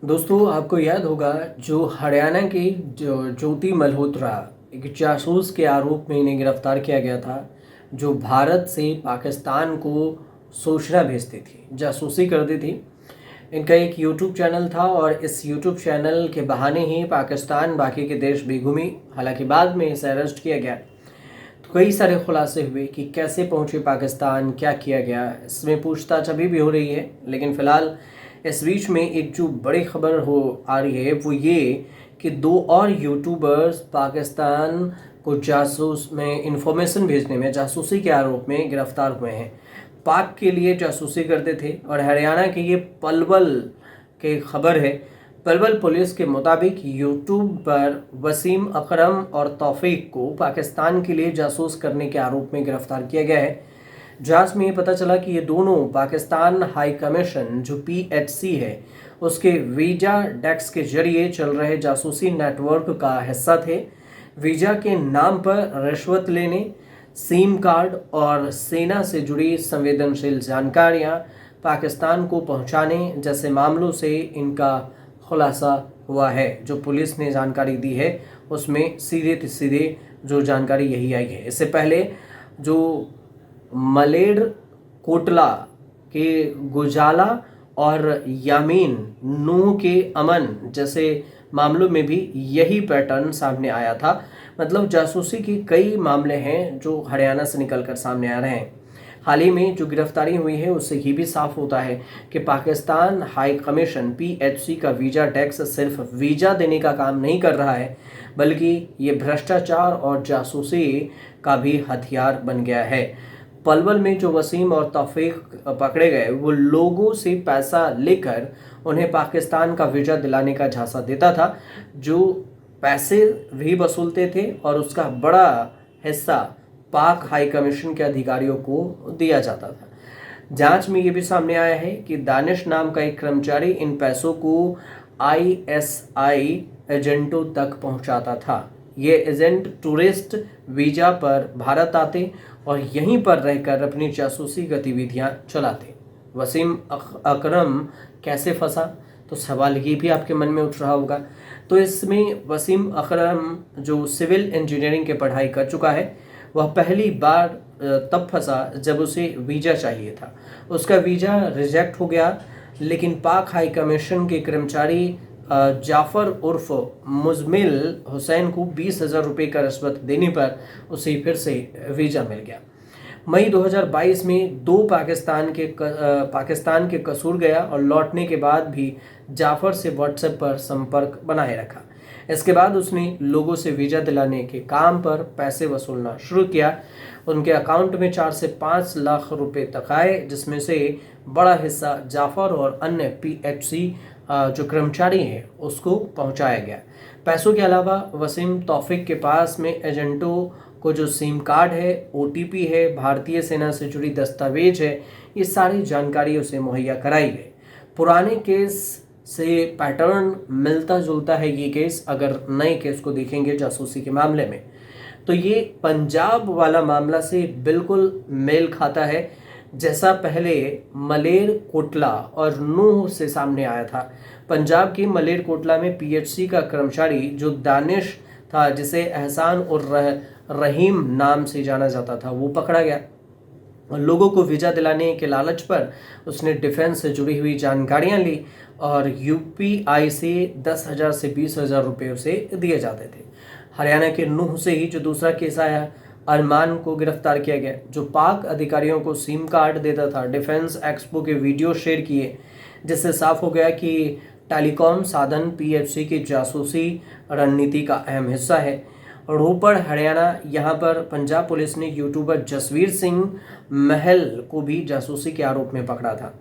दोस्तों आपको याद होगा जो हरियाणा के जो ज्योति मल्होत्रा एक जासूस के आरोप में इन्हें गिरफ्तार किया गया था, जो भारत से पाकिस्तान को सूचना भेजती थी, जासूसी करती थी। इनका एक यूट्यूब चैनल था और इस यूट्यूब चैनल के बहाने ही पाकिस्तान बाकी के देश भी घूमी। हालांकि बाद में इसे अरेस्ट किया गया। तो कई सारे खुलासे हुए कि कैसे पहुंचे पाकिस्तान, क्या किया गया। इसमें पूछताछ अभी भी हो रही है, लेकिन फ़िलहाल इस बीच में एक जो बड़ी खबर हो आ रही है वो ये कि दो और यूट्यूबर्स पाकिस्तान को जासूस में इंफॉर्मेशन भेजने में जासूसी के आरोप में गिरफ्तार हुए हैं। पाक के लिए जासूसी करते थे और हरियाणा के ये पलवल के खबर है। पलवल पुलिस के मुताबिक यूट्यूब पर वसीम अकरम और तौफीक को पाकिस्तान के लिए जासूस करने के आरोप में गिरफ्तार किया गया है। जांच में ये पता चला कि ये दोनों पाकिस्तान हाई कमीशन जो पीएचसी है उसके वीजा डेस्क के जरिए चल रहे जासूसी नेटवर्क का हिस्सा थे। वीजा के नाम पर रिश्वत लेने, सिम कार्ड और सेना से जुड़ी संवेदनशील जानकारियां पाकिस्तान को पहुंचाने जैसे मामलों से इनका खुलासा हुआ है। जो पुलिस ने जानकारी दी है उसमें सीधे सीधे जो जानकारी यही आई है। इससे पहले जो मलेर कोटला के गुजाला और यामीन नूह के अमन जैसे मामलों में भी यही पैटर्न सामने आया था। मतलब जासूसी के कई मामले हैं जो हरियाणा से निकलकर सामने आ रहे हैं। हाल ही में जो गिरफ्तारी हुई है उससे ये भी साफ होता है कि पाकिस्तान हाई कमीशन पीएचसी का वीजा डेस्क सिर्फ वीजा देने का काम नहीं कर रहा है, बल्कि ये भ्रष्टाचार और जासूसी का भी हथियार बन गया है। पलवल में जो वसीम और तौफीक पकड़े गए वो लोगों से पैसा लेकर उन्हें पाकिस्तान का वीजा दिलाने का झांसा देता था, जो पैसे भी वसूलते थे और उसका बड़ा हिस्सा पाक हाई कमीशन के अधिकारियों को दिया जाता था। जांच में ये भी सामने आया है कि दानिश नाम का एक कर्मचारी इन पैसों को आईएसआई एजेंटों तक पहुंचाता था। ये एजेंट टूरिस्ट वीजा पर भारत आते और यहीं पर रहकर अपनी जासूसी गतिविधियां चलाते। वसीम अकरम कैसे फंसा, तो सवाल ये भी आपके मन में उठ रहा होगा। तो इसमें वसीम अकरम जो सिविल इंजीनियरिंग की पढ़ाई कर चुका है, वह पहली बार तब फंसा जब उसे वीज़ा चाहिए था। उसका वीज़ा रिजेक्ट हो गया, लेकिन पाक हाई कमीशन के कर्मचारी जाफ़र उर्फ मुजमिल हुसैन को 20,000 रुपये का रिश्वत देने पर उसे फिर से वीज़ा मिल गया। मई 2022 में पाकिस्तान के कसूर गया और लौटने के बाद भी जाफ़र से व्हाट्सएप पर संपर्क बनाए रखा। इसके बाद उसने लोगों से वीज़ा दिलाने के काम पर पैसे वसूलना शुरू किया। उनके अकाउंट में 4 से 5 लाख रुपए तक आए, जिसमें से बड़ा हिस्सा जाफ़र और अन्य पीएचसी जो कर्मचारी हैं उसको पहुंचाया गया। पैसों के अलावा वसीम तौफीक के पास में एजेंटों को जो सिम कार्ड है, ओटीपी है, भारतीय सेना से जुड़ी दस्तावेज है, ये सारी जानकारी उसे मुहैया कराई गई। पुराने केस से पैटर्न मिलता जुलता है ये केस। अगर नए केस को देखेंगे जासूसी के मामले में, तो ये पंजाब वाला मामला से बिल्कुल मेल खाता है, जैसा पहले मलेर कोटला और नूह से सामने आया था। पंजाब के मलेर कोटला में पीएचसी का कर्मचारी जो दानिश था, जिसे एहसान और रहीम नाम से जाना जाता था, वो पकड़ा गया। लोगों को वीज़ा दिलाने के लालच पर उसने डिफेंस से जुड़ी हुई जानकारियां ली और यूपीआई से 10,000 से 20,000 रुपये उसे दिए जाते थे। हरियाणा के नूह से ही जो दूसरा केस आया, अरमान को गिरफ्तार किया गया, जो पाक अधिकारियों को सिम कार्ड देता था। डिफेंस एक्सपो के वीडियो शेयर किए, जिससे साफ हो गया कि टेलीकॉम साधन पीएचसी की जासूसी रणनीति का अहम हिस्सा है। रोपड़ हरियाणा, यहाँ पर पंजाब पुलिस ने यूट्यूबर जसवीर सिंह महल को भी जासूसी के आरोप में पकड़ा था।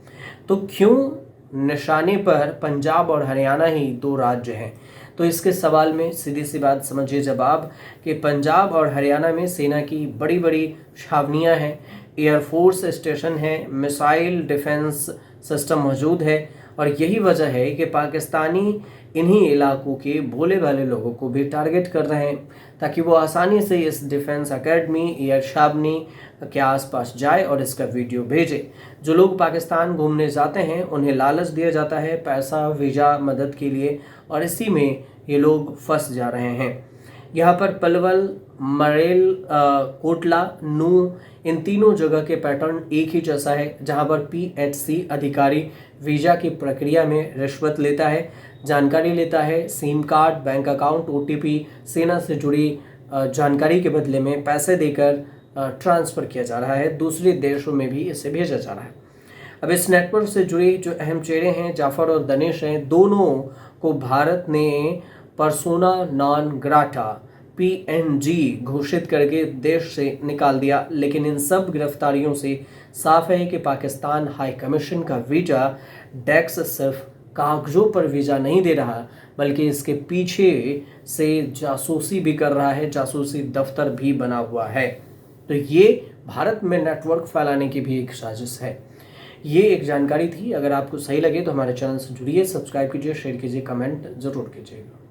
तो क्यों निशाने पर पंजाब और हरियाणा ही दो राज्य हैं? तो इसके सवाल में सीधी सी बात समझिए जवाब कि पंजाब और हरियाणा में सेना की बड़ी बड़ी छावनियां हैं, एयरफोर्स स्टेशन है, मिसाइल डिफेंस सिस्टम मौजूद है और यही वजह है कि पाकिस्तानी इन्हीं इलाकों के भोले भाले लोगों को भी टारगेट कर रहे हैं ताकि वो आसानी से इस डिफेंस एकेडमी एयर शाबनी के आसपास जाए और इसका वीडियो भेजे। जो लोग पाकिस्तान घूमने जाते हैं उन्हें लालच दिया जाता है, पैसा, वीज़ा, मदद के लिए, और इसी में ये लोग फंस जा रहे हैं। यहाँ पर पलवल, मरेल, कोटला, नू, इन तीनों जगह के पैटर्न एक ही जैसा है, जहाँ पर PHC अधिकारी वीज़ा की प्रक्रिया में रिश्वत लेता है, जानकारी लेता है, SIM card, bank account, OTP, सेना से जुड़ी जानकारी के बदले में पैसे देकर ट्रांसफ़र किया जा रहा है। दूसरे देशों में भी इसे भेजा जा रहा है। अब इस नेटवर्क से जुड़े जो अहम चेहरे हैं, जाफर और दनेश हैं, दोनों को भारत ने पर्सोना नॉन ग्राटा PNG घोषित करके देश से निकाल दिया। लेकिन इन सब गिरफ्तारियों से साफ है कि पाकिस्तान हाई कमीशन का वीज़ा डेक्स सिर्फ कागजों पर वीज़ा नहीं दे रहा, बल्कि इसके पीछे से जासूसी भी कर रहा है, जासूसी दफ्तर भी बना हुआ है। तो ये भारत में नेटवर्क फैलाने की भी एक साजिश है। ये एक जानकारी थी। अगर आपको सही लगे तो हमारे चैनल से जुड़िए, सब्सक्राइब कीजिए, शेयर कीजिए, कमेंट ज़रूर कीजिएगा।